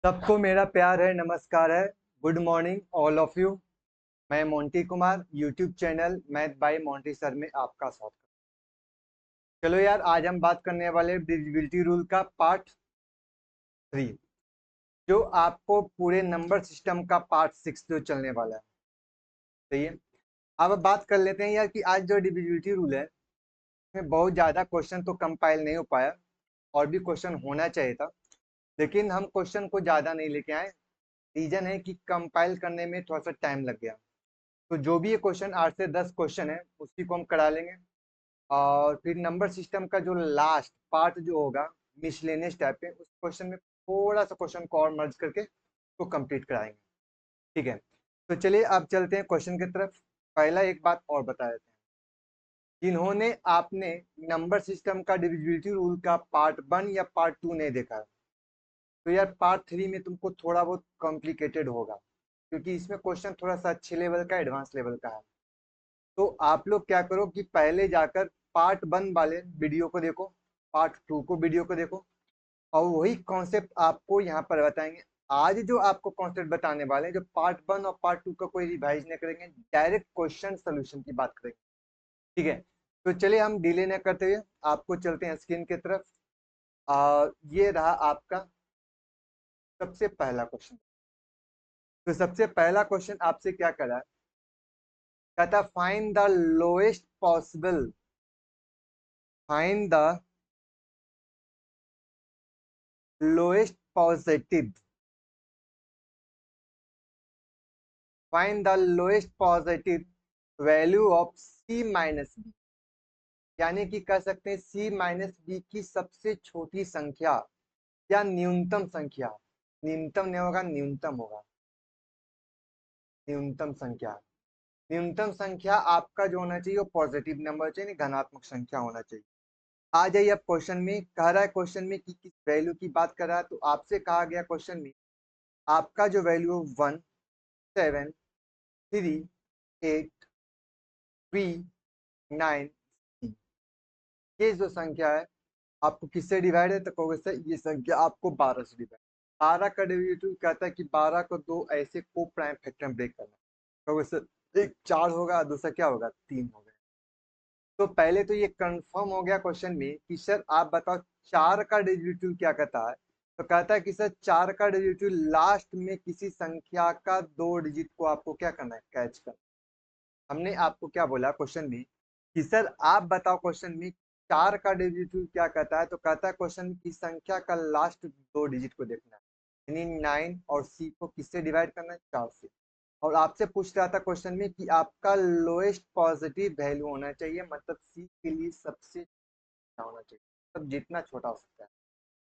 सबको मेरा प्यार है, नमस्कार है। Good morning all of you. मैं Monty Kumar, YouTube channel math by Monty sir में आपका स्वागत है। चलो यार, आज हम बात करने वाले डिविजिबिलिटी रूल का पार्ट 3, जो आपको पूरे नंबर सिस्टम का पार्ट 6 जो चलने वाला है। सही है। अब बात कर लेते हैं यार कि आज जो डिविजिबिलिटी रूल है उसमें बहुत ज़्यादा क्वेश्चन तो कंपाइल नहीं हो पाया, और भी क्वेश्चन होना चाहिए था, लेकिन हम क्वेश्चन को ज़्यादा नहीं लेके आए। रीजन है कि कंपाइल करने में थोड़ा सा टाइम लग गया। तो जो भी ये क्वेश्चन 8 से 10 क्वेश्चन है उसी को हम करा लेंगे, और फिर नंबर सिस्टम का जो लास्ट पार्ट जो होगा मिसलेनियस टाइप पे, उस क्वेश्चन में थोड़ा सा क्वेश्चन को और मर्ज करके उसको कंप्लीट कराएंगे। ठीक है, तो चलिए अब चलते हैं क्वेश्चन की तरफ। पहला एक बात और बता देते हैं, जिन्होंने आपने नंबर सिस्टम का डिविजिबिलिटी रूल का पार्ट 1 या पार्ट 2 नहीं देखा है, तो यार पार्ट 3 में तुमको थोड़ा बहुत कॉम्प्लिकेटेड होगा, क्योंकि इसमें क्वेश्चन थोड़ा सा अच्छे लेवल का, एडवांस लेवल का है। तो आप लोग क्या करो कि पहले जाकर पार्ट 1 वाले वीडियो को देखो, पार्ट 2 को वीडियो को देखो, और वही कॉन्सेप्ट आपको यहाँ पर बताएंगे। आज जो आपको कॉन्सेप्ट बताने वाले हैं, जो पार्ट 1 और पार्ट 2 का कोई रिवाइज नहीं करेंगे, डायरेक्ट क्वेश्चन सोल्यूशन की बात करेंगे। ठीक है, तो चलिए हम डिले न करते हुए आपको चलते हैं स्क्रीन की तरफ। ये रहा आपका सबसे पहला क्वेश्चन। तो सबसे पहला क्वेश्चन आपसे क्या करा है, कहता find the lowest possible, find the lowest positive, find the lowest positive value of c minus b. यानी कि कह सकते हैं c माइनस बी की सबसे छोटी संख्या या न्यूनतम संख्या, न्यूनतम नहीं होगा, न्यूनतम होगा, न्यूनतम संख्या। न्यूनतम संख्या आपका जो होना चाहिए वो पॉजिटिव नंबर चाहिए, धनात्मक संख्या होना चाहिए। आ जाइए अब क्वेश्चन में, कह रहा है क्वेश्चन में कि किस वैल्यू की बात कर रहा है। तो आपसे कहा गया क्वेश्चन में आपका जो वैल्यू 1 7 3 8 3 9 ये जो संख्या है आपको किससे डिवाइड है, तो कहोगे सर ये संख्या आपको 12 से डिवाइड। 12 का डेरिवेटिव कहता है कि 12 को दो ऐसे को प्राइम फैक्टर में ब्रेक करना। कहोगे सर एक 4 होगा, दूसरा क्या होगा, 3 होगा। तो पहले तो ये कंफर्म हो गया क्वेश्चन में कि सर आप बताओ 4 का डेरिवेटिव क्या कहता है। तो कहता है कि सर 4 का डेरिवेटिव लास्ट में किसी संख्या का 2 डिजिट को आपको क्या करना है, कैच करना। हमने आपको क्या बोला क्वेश्चन में कि सर आप बताओ क्वेश्चन में 4 का डेरिवेटिव क्या कहता है। तो कहता है क्वेश्चन की संख्या का लास्ट 2 डिजिट को देखना है, यानी 9 और सी को किससे डिवाइड करना है, 4 से। और आपसे पूछ रहा था क्वेश्चन में कि आपका लोएस्ट पॉजिटिव वैल्यू होना चाहिए, मतलब सी के लिए सबसे छोटा होना चाहिए, मतलब जितना छोटा हो सकता है।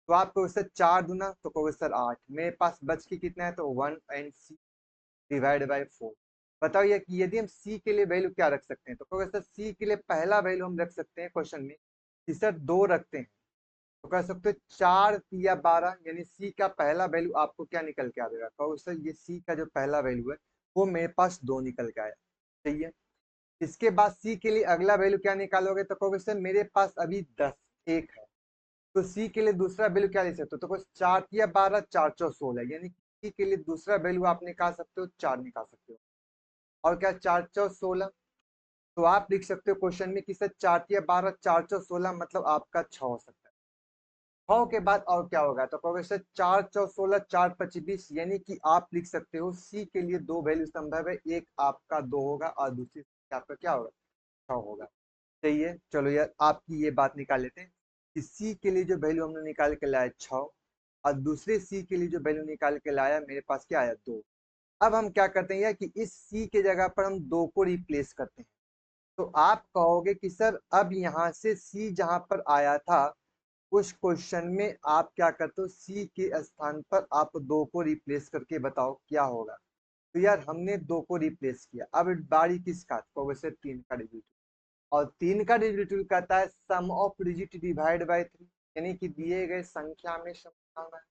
तो आप कहोगे सर 4 दूना, तो कहोगे सर 8, मेरे पास बच के कितना है, तो 1 एंड सी डिवाइड बाय 4। बताओ ये कि यदि हम सी के लिए वैल्यू क्या रख सकते हैं। तो कहोगे सर सी के लिए पहला वैल्यू हम रख सकते हैं क्वेश्चन में कि सर 2 रखते हैं, तो कह सकते हो 4 या 12, यानी सी का पहला वैल्यू आपको क्या निकल के आएगा। कहोगे सर ये सी का जो पहला वैल्यू है वो मेरे पास 2 निकल के आया। सही है। इसके बाद सी के लिए अगला वैल्यू क्या निकालोगे, तो कहोगे सर मेरे पास अभी 10 एक है, तो सी के लिए दूसरा वैल्यू क्या ले सकते हो। तो कुछ 4 या 12, 4 4 16, यानी सी के लिए दूसरा वैल्यू आप निकाल सकते हो, 4 निकाल सकते हो। और क्या, 4 4 16। तो आप लिख सकते हो क्वेश्चन में कि सर 4 या 12, 4 4 16, मतलब आपका 6 हो सकता है। 6 के बाद और क्या होगा, तो कहोगे सर 4 4 16, 4 5 20, यानी कि आप लिख सकते हो सी के लिए 2 वैल्यू संभव है, एक आपका 2 होगा और दूसरी आपका क्या होगा, 6 होगा। सही है। चलो यार आपकी ये बात निकाल लेते हैं कि सी के लिए जो वैल्यू हमने निकाल के लाया 6, और दूसरे सी के लिए जो वैल्यू निकाल के लाया मेरे पास क्या आया, 2। अब हम क्या करते हैं यार कि इस सी के जगह पर हम 2 को रिप्लेस करते हैं। तो आप कहोगे कि सर अब यहाँ से सी जहां पर आया था उस क्वेश्चन में आप क्या करते हो, सी के स्थान पर आप 2 को रिप्लेस करके बताओ क्या होगा। तो यार हमने 2 को रिप्लेस किया, अब बारी किसका, कहोगे सर 3 का डेरिवेटिव। और 3 का डेरिवेटिव कहता है सम ऑफ डिजिट डिवाइड बाय 3, यानी कि दिए गए संख्या में समझाना है।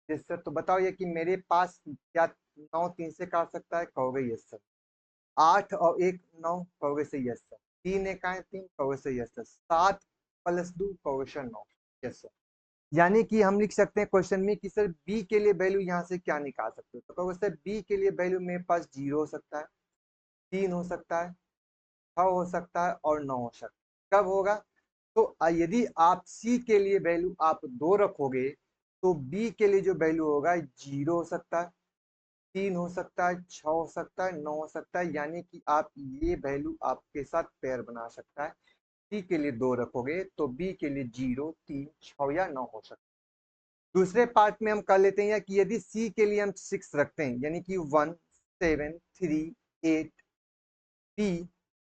Yes sir. तो बताओ ये कि मेरे पास क्या 9 3 से काट सकता है, कहोगे यस सर। 8 और 1 9, कहोगे सर यस सर। 3 1 आए 3, कहोगे सर यस सर। 7 प्लस 2, कहोगे सर 9, यस सर। यानी कि हम लिख सकते हैं क्वेश्चन में कि सर बी के लिए वैल्यू यहाँ से क्या निकाल सकते हो, तो कहोगे सर बी के लिए वैल्यू मेरे पास 0 हो सकता है, 3 हो सकता है, 6 हो सकता है और 9 हो सकता है। कब होगा? तो यदि आप सी के लिए वैल्यू आप 2 रखोगे तो बी के लिए जो वैल्यू होगा 0 हो सकता है, 3 हो सकता है, 6 हो सकता है, 9 हो सकता है। यानी कि आप ये वैल्यू आपके साथ पेयर बना सकता है। सी के लिए 2 रखोगे तो बी के लिए 0, 3, 6 या 9 हो सकता है। दूसरे पार्ट में हम कर लेते हैं कि यदि सी के लिए हम 6 रखते हैं, यानी कि 1, 7, 3, 8, बी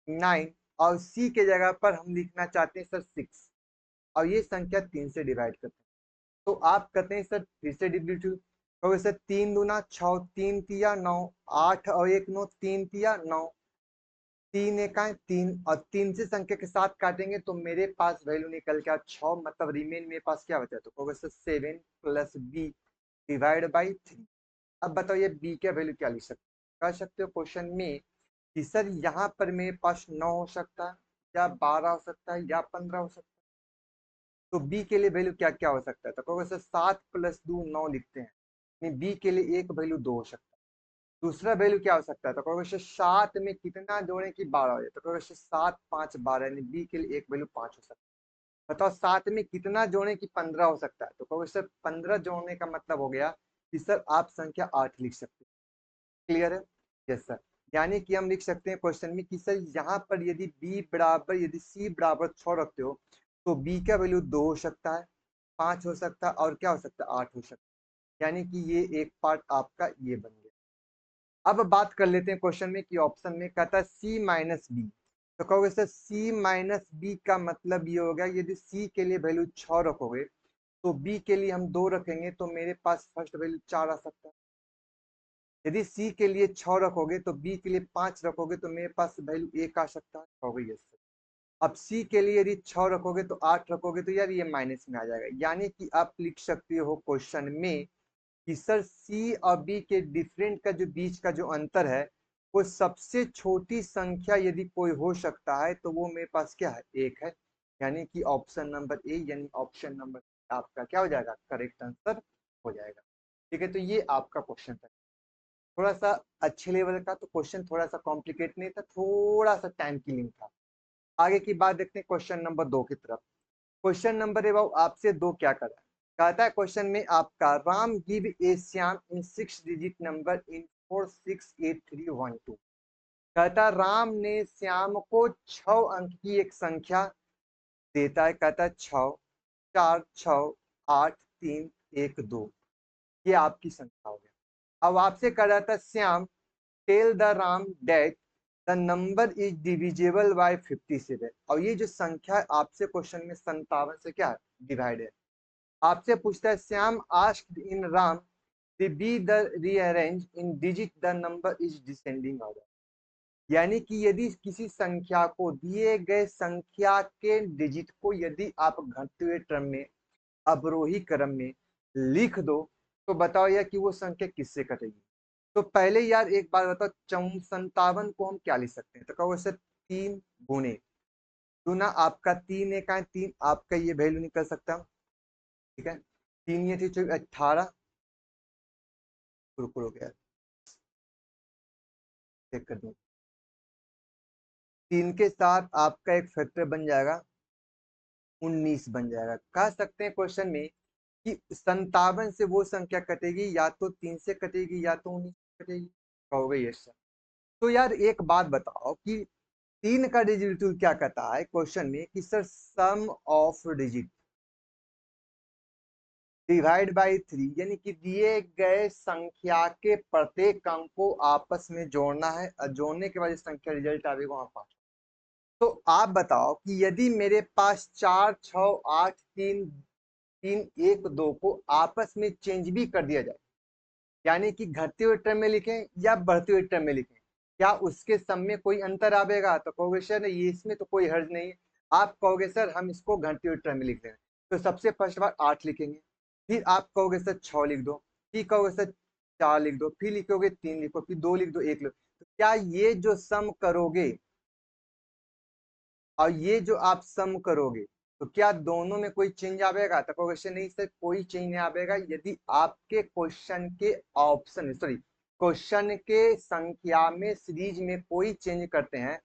9 और सी के जगह पर हम लिखना चाहते हैं सर 6 और ये संख्या 3 से डिवाइड करते हैं, तो आप कहते हैं सर फिर से डिविजिबल तो सर 3 दूना 6, 3 तिया 9, 8 और 1 9, 3 तिया 9, 3 एक 3 और 3 से संख्या के साथ काटेंगे तो मेरे पास वैल्यू निकल के 6, मतलब रिमेन मेरे पास क्या बचा, तो कहोगे sir 7 plus b divide by 3। अब बताओ ये बी का वैल्यू क्या लिख सकते हो? कह सकते हो क्वेश्चन में कि सर यहाँ पर मेरे पास 9 हो सकता है या 12 हो सकता है या 15 हो सकता है, तो बी के लिए वैल्यू क्या क्या हो सकता है, तो कहोगे सर 7 प्लस 2 9 लिखते हैं, बी के लिए एक वैल्यू 2 हो सकता है। दूसरा वैल्यू क्या हो सकता है, तो कहोगे सर 7 में कितना जोड़े कि 12 हो जाए, तो कहोगे सर 7 5 12, यानी बी के लिए एक वैल्यू 5 हो सकता है। बताओ 7 में कितना जोड़े कि 15 हो सकता है, तो कहोगे सर 15 जोड़ने का मतलब हो गया कि सर आप संख्या 8 लिख सकते हैं। क्लियर है? Yes sir. यानी कि हम लिख सकते हैं क्वेश्चन में कि सर यहाँ पर यदि बी बराबर यदि सी बराबर 6 रखते हो तो बी का वैल्यू 2 हो सकता है, 5 हो सकता है और क्या हो सकता है 8 हो सकता है। यानी कि ये एक पार्ट आपका ये बन गया। अब बात कर लेते हैं क्वेश्चन में कि ऑप्शन में कहता है सी माइनस बी, तो कहोगे सर सी माइनस बी का मतलब ये हो गया यदि सी के लिए वैल्यू 6 रखोगे तो बी के लिए हम 2 रखेंगे तो मेरे पास फर्स्ट वैल्यू 4 आ सकता है। यदि सी के लिए 6 रखोगे तो बी के लिए 5 रखोगे तो मेरे पास वैल्यू 1 आ सकता है, हो गई। Yes sir. अब सी के लिए यदि 6 रखोगे तो 8 रखोगे तो यार ये माइनस में आ जाएगा। यानी कि आप लिख सकते हो क्वेश्चन में कि सर सी और बी के डिफरेंट का जो बीच का जो अंतर है वो सबसे छोटी संख्या यदि कोई हो सकता है तो वो मेरे पास क्या है, एक है। यानी कि ऑप्शन नंबर ए यानी ऑप्शन नंबर आपका क्या हो जाएगा, करेक्ट आंसर हो जाएगा। ठीक है, तो ये आपका क्वेश्चन था, थोड़ा सा अच्छे लेवल का, तो क्वेश्चन थोड़ा सा कॉम्प्लिकेट नहीं था, थोड़ा सा टाइम किलिंग था। आगे की बात देखते हैं क्वेश्चन नंबर 2 की तरफ। क्वेश्चन नंबर ए आपसे 2 क्या कर रहा है, कहता है क्वेश्चन में आपका Ram give a Shyam in 6 digit number in 468312। कहता है राम ने श्याम को 6 अंक की एक संख्या देता है, कहता है 6 4 6 8 3 1 2, ये आपकी संख्या हो गया। अब आपसे कह रहा था Shyam tell the Ram that the number is divisible by 57, और ये जो संख्या है आपसे क्वेश्चन में 57 से क्या डिवाइड है। आपसे पूछता है Shyam asked in Ram to be the rearrange in digit the number is descending order। यानी कि यदि किसी संख्या को दिए गए संख्या के डिजिट को यदि आप घटते हुए क्रम में अवरोही क्रम में लिख दो तो बताओ यार कि वो संख्या किससे कटेगी। तो पहले यार एक बात बताओ 57 को हम क्या लिख सकते हैं, तो कहो सर 3 गुने गुना आपका 3 एक 3, आपका ये वैल्यू निकल सकता है। ठीक है, 3 ये थी 18, हो गया, चेक कर दो। 3 के साथ आपका एक फैक्टर बन जाएगा 19 बन जाएगा। कह सकते हैं क्वेश्चन में कि 57 से वो संख्या कटेगी या तो 3 से कटेगी या तो 19 से कटेगी, कहोगे यस सर। तो यार एक बात बताओ कि 3 का डिजिट क्या कहता है क्वेश्चन में कि sir sum of digit divide by 3, यानी कि दिए गए संख्या के प्रत्येक अंक को आपस में जोड़ना है और जोड़ने के बाद संख्या रिजल्ट आएगा वहां 5। तो आप बताओ कि यदि मेरे पास 4 6 8 3 3 1 2 को आपस में चेंज भी कर दिया जाए, यानी कि घटते हुए टर्म में लिखें या बढ़ते हुए टर्म में लिखें, क्या उसके सम में कोई अंतर आवेगा, तो कहोगे सर ये इसमें तो कोई हर्ज नहीं है। आप कहोगे सर हम इसको घटते हुए टर्म में लिख रहे हैं, तो सबसे फर्स्ट बार 8 लिखेंगे, फिर आप कहोगे सर 6 लिख दो, फिर कहोगे सर 4 लिख दो, फिर लिखोगे 3 लिखो, फिर 2 लिख दो, 1 लिखो। तो क्या ये जो सम करोगे और ये जो आप सम करोगे तो क्या दोनों में कोई चेंज आएगा? तो क्वेश्चन नहीं सर, कोई चेंज नहीं आएगा यदि आपके क्वेश्चन के ऑप्शन सॉरी क्वेश्चन के संख्या में सीरीज में कोई चेंज करते हैं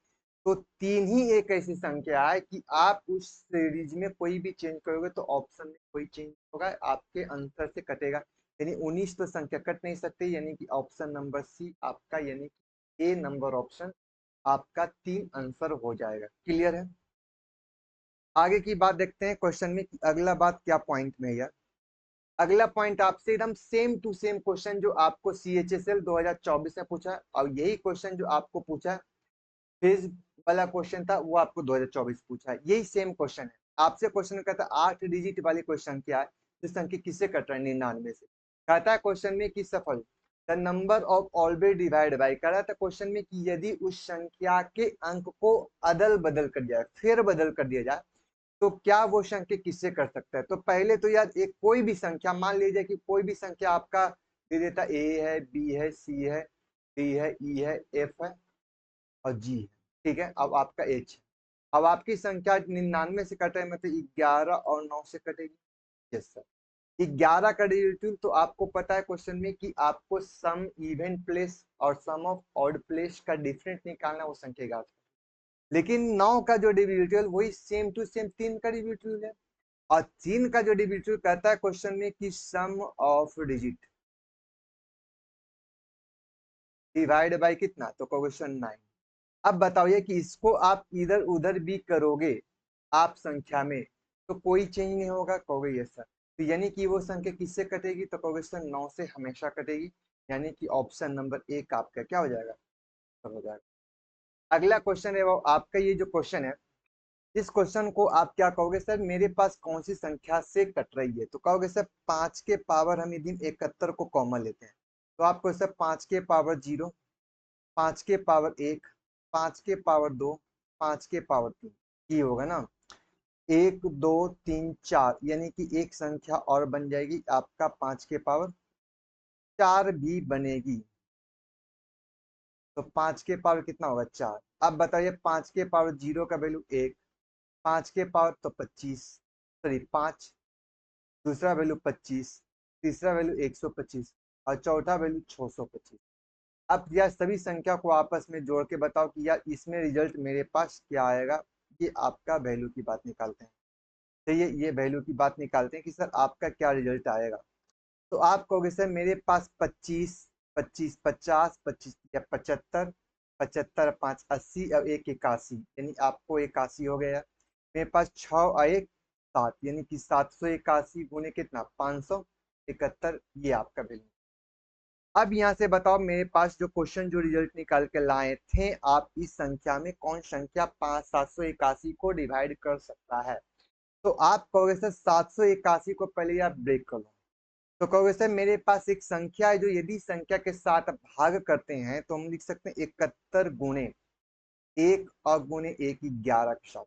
तो तीन ही एक ऐसी संख्या है कि आप उस सीरीज में कोई भी चेंज करोगे तो ऑप्शन में कोई चेंज होगा, आपके आंसर से कटेगा। यानी 19 तो संख्या कट नहीं सकती, यानी कि ऑप्शन नंबर सी आपका, यानी कि ए नंबर ऑप्शन आपका 3 आंसर हो जाएगा। क्लियर है? आगे की बात देखते हैं क्वेश्चन में कि अगला बात क्या पॉइंट में है यार। अगला पॉइंट आपसे एकदम सेम टू सेम क्वेश्चन जो आपको CHSL 2024 में पूछा और यही क्वेश्चन जो आपको पूछा फिज वाला क्वेश्चन था वो आपको 2024 पूछा है, यही सेम क्वेश्चन है। आपसे क्वेश्चन कहता है 8 डिजिट वाली क्वेश्चन क्या है, तो संख्या किससे कट रहा है? 99 से। कहता है क्वेश्चन में कि सफल the number of always divide by, कह रहा था क्वेश्चन में कि यदि उस संख्या के अंक को अदल बदल कर दिया फेर बदल कर दिया जाए तो क्या वो संख्या किससे कर सकता है? तो पहले तो यार एक कोई भी संख्या मान लीजिए कि कोई भी संख्या आपका दे देता, ए है, बी है, सी है, डी है, ई है, एफ है और जी है। ठीक है, अब आपका एच है। अब आपकी संख्या 99 से कटे मतलब 11 और 9 से कटेगी। यस सर, 11 का डेरिवेटिव तो आपको पता है क्वेश्चन में कि आपको सम इवन प्लेस और सम ऑफ ऑड प्लेस का डिफरेंस निकालना, वो संख्या 11। लेकिन 9 का जो डेरिवेटिव वही सेम टू सेम 3 का डेरिवेटिव है, और 3 का जो डेरिवेटिव कहता है क्वेश्चन में कि सम ऑफ डिजिट डिवाइड बाय कितना, तो क्वेश्चन 9। अब बताइए कि इसको आप इधर उधर भी करोगे आप संख्या में तो कोई चेंज नहीं होगा, कहोगे यस सर। तो यानी कि वो संख्या किससे कटेगी, तो क्वेश्चन 9 से हमेशा कटेगी, यानी कि ऑप्शन नंबर एक आपका क्या हो जाएगा, हो जाएगा। अगला क्वेश्चन है वो आपका, ये जो क्वेश्चन है इस क्वेश्चन को आप क्या कहोगे, सर मेरे पास कौन सी संख्या से कट रही है? तो कहोगे सर 5 के पावर हम यदि 71 को कॉमन लेते हैं तो आपको सर 5 के पावर 0, 5 के पावर 1, 5 के पावर 2, 5 के पावर 3 ये होगा ना। 1 2 3 4 यानी कि एक संख्या और बन जाएगी आपका 5 के पावर 4 भी बनेगी। तो 5 के पावर कितना होगा 4। अब बताइए 5 के पावर 0 का वैल्यू 1, 5 के पावर तो 25 सॉरी 5, दूसरा वैल्यू 25, तीसरा वैल्यू 125 और चौथा वैल्यू 625। अब यार सभी संख्या को आपस में जोड़ के बताओ कि यार इसमें रिजल्ट मेरे पास क्या आएगा। ये आपका वैल्यू की बात निकालते हैं। तो ये वैल्यू की बात निकालते हैं कि सर आपका क्या रिजल्ट आएगा। तो आप कहोगे सर मेरे पास 25, 25 50, 25 या 75, 75 5 80 और 1 81, यानी आपको 81 हो गया। मेरे पास 6 और 1 7, यानी कि 781 गुने कितना 571, ये आपका वैल्यू। अब यहाँ से बताओ मेरे पास जो क्वेश्चन जो रिजल्ट निकाल के लाए थे आप इस संख्या में कौन संख्या 781 को डिवाइड कर सकता है? तो आप कहोगे सर 781 को पहले आप ब्रेक कर लो। तो कहोगे सर मेरे पास एक संख्या है जो यदि संख्या के साथ भाग करते हैं तो हम लिख सकते हैं 71 गुणे 1 और गुणे 1 11 के साथ।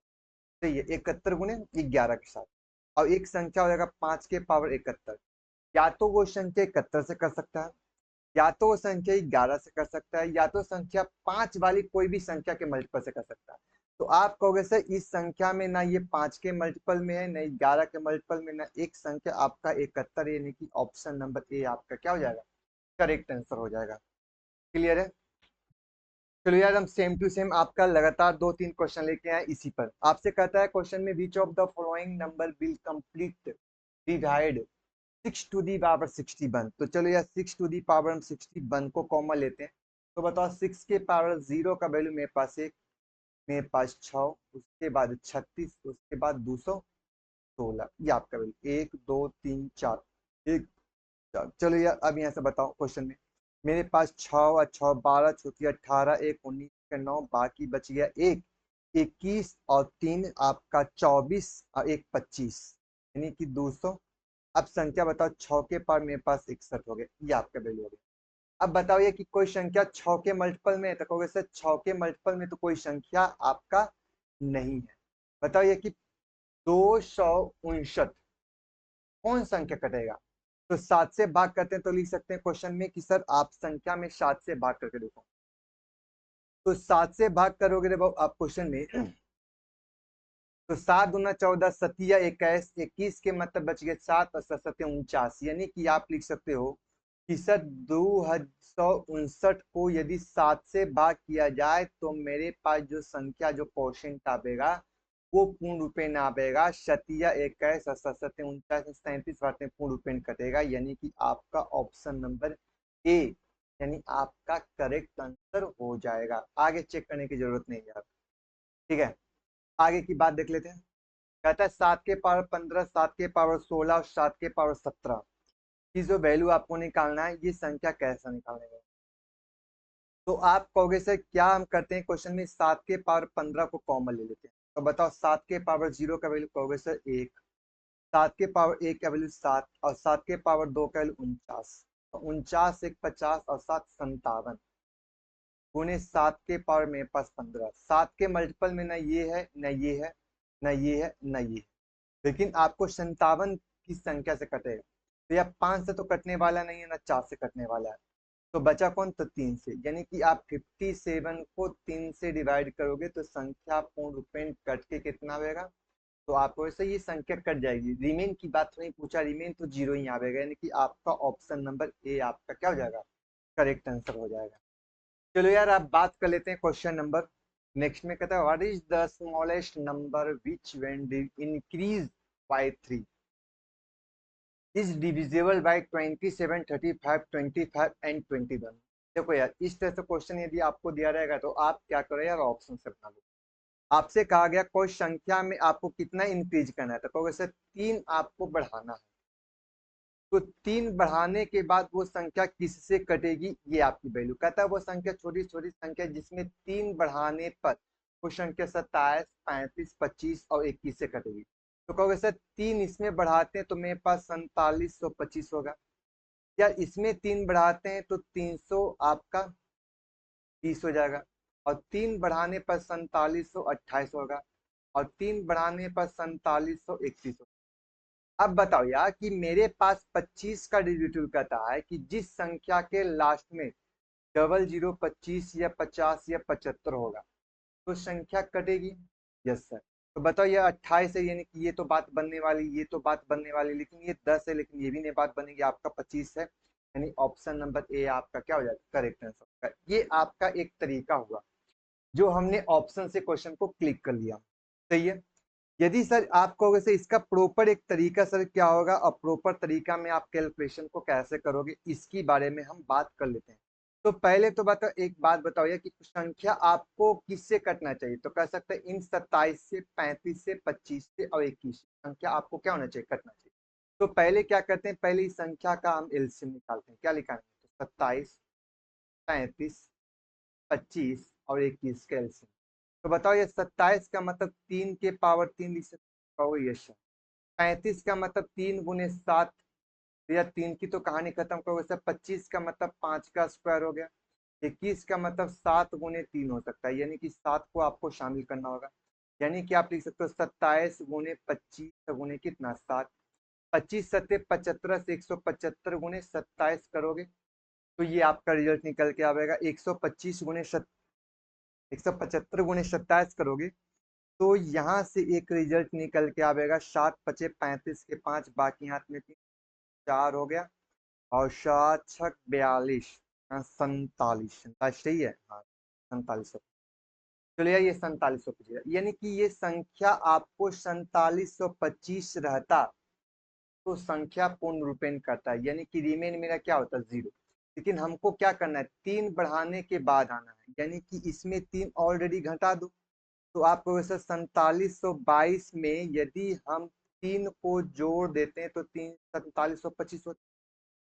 सही है, 71 गुणे 11 के साथ। और एक संख्या हो जाएगा 5 के पावर 71। या तो वो संख्या 71 से कर सकता है, या तो वो संख्या 11 से कर सकता है, या तो संख्या 5 वाली कोई भी संख्या के मल्टीपल से कर सकता है। तो आप कहोगे सर इस संख्या में ना ये 5 के मल्टीपल में है, ना 11 के मल्टीपल में, ना एक संख्या आपका 71, यानी कि ऑप्शन नंबर ए आपका क्या हो जाएगा, करेक्ट आंसर हो जाएगा। क्लियर है? चलो यार हम सेम टू सेम आपका लगातार 2-3 क्वेश्चन लेके आए इसी पर। आपसे कहता है क्वेश्चन में which of the following number will complete divide 6 to the power 61। तो चलो यार 6 टू दी पावर हम 61 को कॉमन लेते हैं। तो बताओ 6 के पावर 0 का वैल्यू मेरे पास 1, मेरे पास 6, उसके बाद 36, उसके बाद 216, ये आपका वैल्यू 1 2 3 4 1 4। चलो यार अब यहाँ से बताओ क्वेश्चन में मेरे पास 6 और 6 12 छुट्टी 18 1 19 का 9 बाकी बच गया 1 21 और 3 आपका 24 और 1 25, यानी कि 200। अब संख्या बताओ 6 के पावर मेरे पास 61 हो गए, ये आपका वैल्यू हो गया। अब बताओ ये कि कोई संख्या 6 के मल्टीपल में है, तो कहोगे सर 6 के मल्टीपल में तो कोई संख्या आपका नहीं है। बताओ ये कि 259 कौन संख्या कटेगा? तो 7 से भाग करते हैं तो लिख सकते हैं क्वेश्चन में कि सर आप संख्या में 7 से भाग करके देखो। तो 7 से भाग करोगे रे आप क्वेश्चन में तो 7 दूना 14, सतिया 21, 21 के मतलब बच गए 7 और 7 सत्ते 49, यानी कि आप लिख सकते हो कि सर 2,159 को यदि 7 से भाग किया जाए तो मेरे पास जो संख्या जो क्वोशिएंट आवेगा वो पूर्ण रूपेण आवेगा। सतिया 21 और 7 सत्ते 49, 37 बातें पूर्ण रूपेण कटेगा, यानी कि आपका ऑप्शन नंबर ए यानी आपका करेक्ट आंसर हो जाएगा। आगे चेक करने की जरूरत नहीं है। ठीक है, आगे की बात देख लेते हैं। कहता है 7 के पावर 15, 7 के पावर 16 और 7 के पावर 17 की जो वैल्यू आपको निकालना है, ये संख्या कैसा निकालने का। तो आप कहोगे सर क्या हम करते हैं क्वेश्चन में 7 के पावर 15 को कॉमन ले लेते हैं। तो बताओ 7 के पावर 0 का वैल्यू, कहोगे सर 1, 7 के पावर 1 का वैल्यू 7 और 7 के पावर 2 का वैल्यू 49। तो 49 एक 50 और 7 57 गुने 7 के पावर मेरे पास 15। 7 के मल्टीपल में ना ये है ना ये है ना ये है ना ये है, लेकिन आपको 57 की संख्या से कटेगा। तो यह 5 से तो कटने वाला नहीं है ना 4 से कटने वाला है। तो बचा कौन, तो 3 से, यानी कि आप 57 को 3 से डिवाइड करोगे तो संख्या पूर्ण रूपेण कट के कितना आएगा। तो आपको वैसे ये संख्या कट जाएगी। रिमेन की बात नहीं पूछा, रिमेन तो 0 ही आएगा, यानी कि आपका ऑप्शन नंबर ए आपका क्या हो जाएगा, करेक्ट आंसर हो जाएगा। चलो यार आप बात कर लेते हैं क्वेश्चन नंबर नेक्स्ट में। कहता है what is the smallest number which when increase by 3 is divisible bye 27, 35, 25 and 21। देखो यार इस तरह से क्वेश्चन यदि आपको दिया रहेगा तो आप क्या करो यार, ऑप्शन से बना लो। आपसे कहा गया कोई संख्या में आपको कितना इंक्रीज करना है, तो कहोगे सर 3 आपको बढ़ाना है। तो 3 बढ़ाने के बाद वो संख्या किससे कटेगी, ये आपकी वैल्यू। कहता है वो संख्या छोटी छोटी संख्या जिसमें 3 बढ़ाने पर वो संख्या 27, 35, 25 और 21 से कटेगी। तो कहोगे सर 3 इसमें बढ़ाते हैं तो मेरे पास 4725 होगा, या इसमें 3 बढ़ाते हैं तो 300 आपका 30 हो जाएगा, और 3 बढ़ाने पर 4728 होगा, और 3 बढ़ाने पर 4731 होगा। अब बताओ यार कि मेरे पास 25 का डिजिटल कहता है कि जिस संख्या के लास्ट में 00, 25 या 50 या 75 होगा तो संख्या कटेगी। Yes sir. तो बताओ ये 28 है, यानी कि ये तो बात बनने वाली, ये तो बात बनने वाली, लेकिन ये 10 है, लेकिन ये भी नहीं बात बनेगी, आपका 25 है, यानी ऑप्शन नंबर ए आपका क्या हो जाएगा, करेक्ट आंसर। ये आपका एक तरीका हुआ जो हमने ऑप्शन से क्वेश्चन को क्लिक कर लिया। सही है। यदि सर आप कहोगे सर इसका प्रॉपर एक तरीका सर क्या होगा और प्रॉपर तरीका में आप कैलकुलेशन को कैसे करोगे, इसकी बारे में हम बात कर लेते हैं। तो पहले तो बताओ, एक बात बताओ ये कि संख्या आपको किससे कटना चाहिए। तो कह सकते हैं इन 27 से, 35 से, 25 से और 21 संख्या आपको क्या होना चाहिए, कटना चाहिए। तो पहले क्या करते हैं, पहले इस संख्या का हम एलसीएम निकालते हैं। क्या लिखाएंगे, तो 27, 35, 25 और 21 का एलसीएम। तो बताओ ये 27 का मतलब 3 के पावर 3 लिख सकते हो, यस। 35 का मतलब 3 गुने 7, या 3 की तो कहानी खत्म करोगे सर। 25 का मतलब 5 का स्क्वायर हो गया। 21 का मतलब 7 गुने 3 हो सकता है, यानी कि 7 को आपको शामिल करना होगा, यानी कि आप लिख सकते हो 27 गुने 25 गुने कितना 7। 25 सत्ते 75 से 175 गुने 27 करोगे तो ये आपका रिजल्ट निकल के आएगा 125 गुने 175 गुने 27 करोगे तो यहाँ से एक रिजल्ट निकल के आएगा 7 पचे 35 के 5, बाकी हाथ में 3, 4 हो गया, और 7 छक 42, 47, सही है हाँ 47। चलिए यार ये 4725, यानी कि ये संख्या आपको 4725 रहता तो संख्या पूर्ण रूपेण करता है, यानी कि रिमेन मेरा क्या होता है 0। लेकिन हमको क्या करना है, 3 बढ़ाने के बाद आना है, यानी कि इसमें 3 ऑलरेडी घटा दो। तो आपको वैसे 4722 में यदि हम 3 को जोड़ देते हैं तो 3 4725 होता है।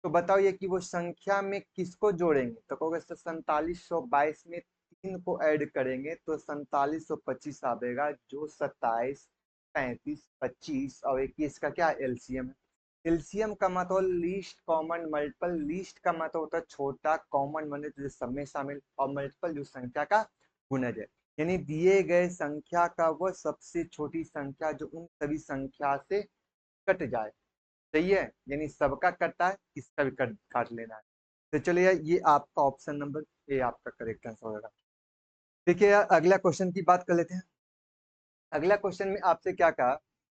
तो बताओ ये कि वो संख्या में किसको जोड़ेंगे, तो कहोगे सर 4722 में 3 को ऐड करेंगे तो 4725 आएगा, जो 27, 35, 25 और 21 का क्या एलसीएम है। एलसीएम का मतलब लीस्ट कॉमन मल्टीपल, लीस्ट का मतलब होता है छोटा, कॉमन माने जो सब में शामिल, और मल्टीपल जो संख्या का गुणज है, यानी दिए गए संख्या का वह सबसे छोटी संख्या जो उन सभी संख्या से कट जाए। सही है, यानी सबका कटता है, इसका भी काट लेना है। तो चलिए ये आपका ऑप्शन नंबर ए आपका करेक्ट आंसर होगा। देखिए यार अगला क्वेश्चन की बात कर लेते हैं। अगला क्वेश्चन में आपसे क्या कहा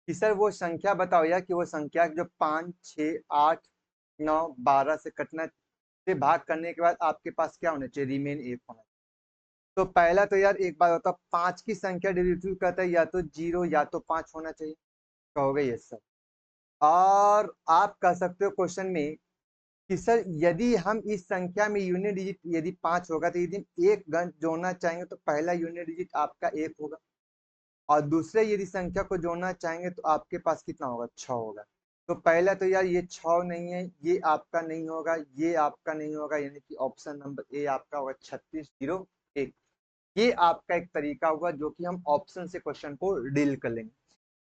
कि सर वो संख्या बताओ या कि वो संख्या जो 5, 6, 8, 9, 12 से कटना से भाग करने के बाद आपके पास क्या होना चाहिए, रिमेन 1 होना चाहिए। तो पहला तो यार एक बात होता, 5 की संख्या डेरिवेटिव कहता है या तो 0 या तो 5 होना चाहिए, कहोगे यस सर। और आप कह सकते हो क्वेश्चन में कि सर यदि हम इस संख्या में यूनिट डिजिट यदि 5 होगा तो यदि हम एक गण जोड़ना चाहेंगे तो पहला यूनिट डिजिट आपका 1 होगा, और दूसरे यदि संख्या को जोड़ना चाहेंगे तो आपके पास कितना होगा, 6 होगा। तो पहला तो यार ये 6 नहीं है, ये आपका नहीं होगा, ये आपका नहीं होगा, यानी कि ऑप्शन नंबर ए आपका होगा 3601। ये आपका एक तरीका होगा जो कि हम ऑप्शन से क्वेश्चन को डील कर लेंगे।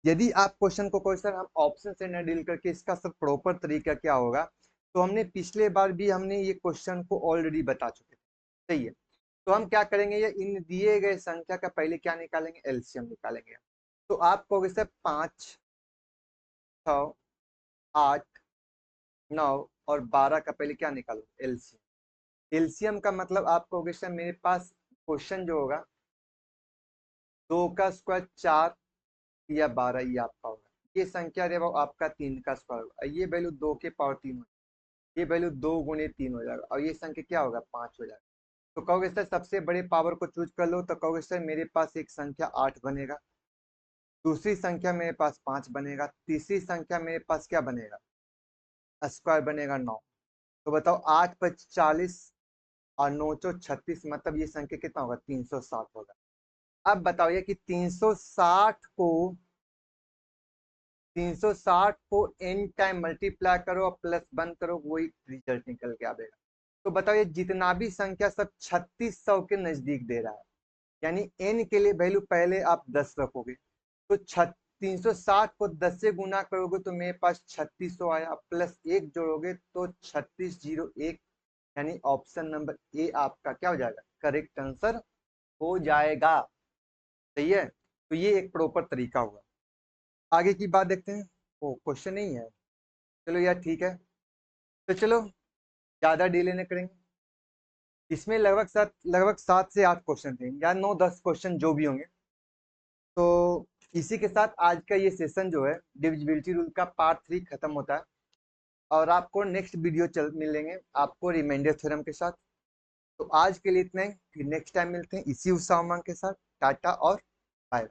यदि आप क्वेश्चन को क्वेश्चन हम ऑप्शन से न डील करके इसका सब प्रॉपर तरीका क्या होगा, तो हमने पिछले बार भी हमने ये क्वेश्चन को ऑलरेडी बता चुके थे, सही है। तो हम क्या करेंगे, ये इन दिए गए संख्या का पहले क्या निकालेंगे, एलसीएम निकालेंगे। तो आप कहोगे सर 5, 6, 8, 9 और 12 का पहले क्या निकालो, एलसीएम। एलसीएम का मतलब आप कहोगे सर मेरे पास क्वेश्चन जो होगा 2 का स्क्वायर 4 या 12 ये आपका होगा। ये संख्या रे वो आपका 3 का स्क्वायर होगा, ये वैल्यू 2 के पावर 3 हो, ये वैल्यू 2 गुणे 3 हो जाएगा, और ये संख्या क्या होगा, 5 हो जाएगा। तो कहोगे सर सबसे बड़े पावर को चूज कर लो, तो कहोगे सर मेरे पास एक संख्या 8 बनेगा, दूसरी संख्या मेरे पास 5 बनेगा, तीसरी संख्या मेरे पास क्या बनेगा, स्क्वायर बनेगा 9। तो बताओ 8 पर 40 और 9 चौ 36, मतलब ये संख्या कितना होगा, 360 होगा। अब बताओ ये कि 360 को n टाइम मल्टीप्लाई करो और प्लस 1 करो, वही रिजल्ट निकल के आएगा। तो बताओ ये जितना भी संख्या सब 3600 के नजदीक दे रहा है, यानी n के लिए वैल्यू पहले आप 10 रखोगे, तो 360 को 10 से गुना करोगे तो मेरे पास 3600 आया, प्लस 1 जोड़ोगे तो 3601, यानी ऑप्शन नंबर ए आपका क्या हो जाएगा, करेक्ट आंसर हो जाएगा, सही है। तो ये एक प्रॉपर तरीका हुआ। आगे की बात देखते हैं। ओ क्वेश्चन नहीं है, चलो यार ठीक है। तो चलो ज्यादा डिले नहीं करेंगे, इसमें लगभग 7 से 8 क्वेश्चन थे या 9-10 क्वेश्चन जो भी होंगे। तो इसी के साथ आज का ये सेशन जो है डिविजिबिलिटी रूल का पार्ट 3 खत्म होता है, और आपको नेक्स्ट वीडियो मिलेंगे आपको रिमाइंडर थ्योरम के साथ। तो आज के लिए इतना ही, फिर नेक्स्ट टाइम मिलते हैं इसी उत्साह उमंग के साथ। टाटा और बाय।